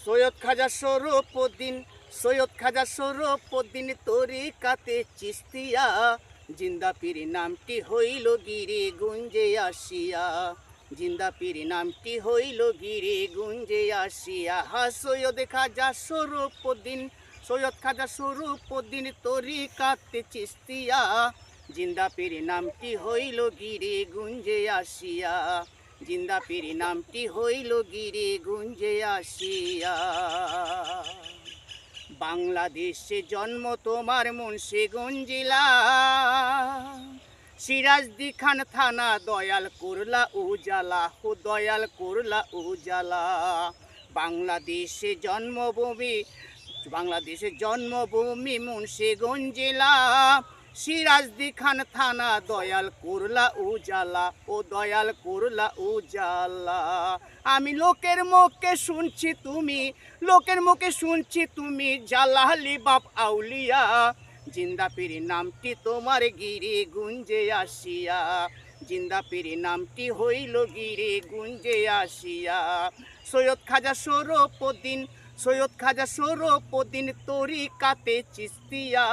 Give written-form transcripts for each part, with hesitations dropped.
সৈয়দ খাজা শরফুদ্দিন, সৈয়দ খাজা শরফুদ্দিন তরিকাতে চিস্তিয়া, জিন্দা পীর নামটি হইল গিরি গুঞ্জে আসিয়া, জিন্দা পীর নামটি হইল গিরি গুঞ্জে আসিয়া। সৈয়দ খাজা শরফুদ্দিন, সৈয়দ খাজা শরফুদ্দিন তরিকাতে চিস্তিয়া, জিন্দা পীর নামটি হইল গিরি গুঞ্জে আসিয়া, জিন্দা পীর নামটি হইল গিরি গুঞ্জে আসিয়া। বাংলাদেশে জন্ম তোমার মুন্সিগঞ্জ জেলা, সিরাজদি খান থানা, দয়াল করলা উজালা, ও দয়াল করলা উজালা। বাংলাদেশে জন্মভূমি, বাংলাদেশে জন্মভূমি মুন্সিগঞ্জ জেলা, সিরাজদি খান থানা, দয়াল করলা উজালা, ও দয়াল করলা উজালা। আমি লোকের মুখে শুনছি তুমি, লোকের মুখে শুনছি তুমি জালালি বাপ আউলিয়া, জিন্দা পীর নামটি তোমার গিরি গুঞ্জে আসিয়া, জিন্দা পীর নামটি হইল গিরি গুঞ্জে আসিয়া। সৈয়দ খাজা শরফুদ্দিন, সৈয়দ খাজা শরফুদ্দিন তরিকাতে চিস্তিয়া,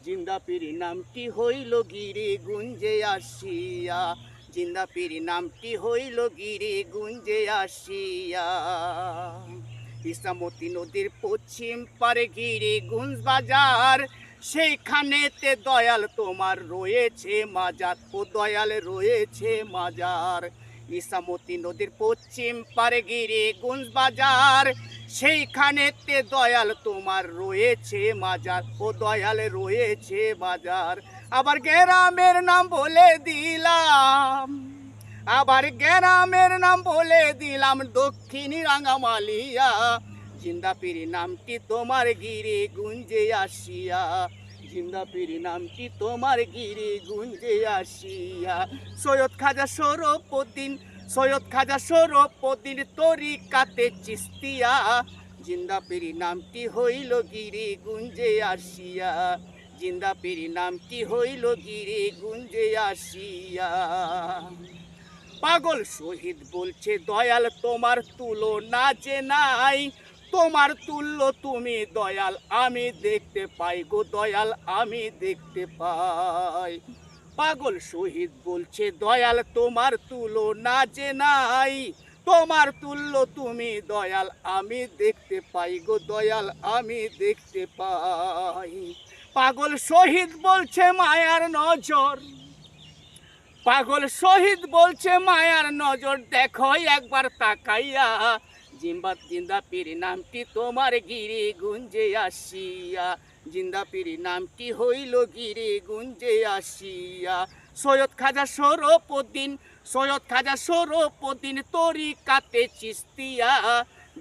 জিন্দা পীর নামটি হইল গিরি গুঞ্জে আসিয়া, জিন্দা পীর নামটি হইল গিরি গুঞ্জে আসিয়া। ইসামতি নদীর পশ্চিম পারে গিরিগুঞ্জ বাজার, সেইখানেতে দয়াল তোমার রয়েছে মাজার, ও দয়াল রয়েছে মাজার। ইসামতি নদীর পশ্চিম পারে গিরিগুঞ্জ বাজার, সেইখানেতে দয়াল তোমার রয়েছে মাজার, ও দয়াল রয়েছে বাজার। আবার গ্রামের নাম বলে দিলাম, আবার গ্রামের নাম বলে দিলাম দক্ষিণী রাঙ্গামালিয়া, জিন্দা পীর নামটি তোমার গিরি গুঞ্জে আসিয়া, জিন্দা পীর নামটি তোমার গিরি গুঞ্জে আসিয়া। সৈয়দ খাজা শরফুদ্দিন, সৈয়দ খাজা শরফুদ্দিন তরিকাতে চিস্তিয়া, জিন্দা পীর নামটি হইল গিরি গুঞ্জে আসিয়া, জিন্দা পীর নামটি হইল গিরি গুঞ্জে আসিয়া। পাগল শহীদ বলছে দয়াল তোমার তুলনা যে নাই, তোমার তুল্য তুমি দয়াল আমি দেখতে পাই গো দয়াল আমি দেখতে পাই। পাগল শহীদ বলছে দয়াল তোমার তুলনা যে নাই, তোমার তুল্য তুমি দয়াল আমি দেখতে পাই গো দয়াল আমি দেখতে পাই। পাগল শহীদ বলছে মায়ার নজর, পাগল শহীদ বলছে মায়ার নজর, দেখো একবার তাকাইয়া, জিন্দা পীর নামটি তোমার গিরি গুঞ্জে আসিয়া, জিন্দা পীর নামটি হইল গিরি গুঞ্জে আসিয়া। সৈয়দ খাজা শরফুদ্দিন, সৈয়দ খাজা শরফুদ্দিন তরিকাতে চিস্তিয়া,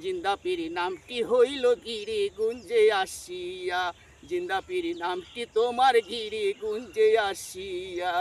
জিন্দা পীর নামটি হইল গিরি গুঞ্জে আসিয়া, জিন্দা পীর নামটি তোমার গিরি গুঞ্জে আসিয়া।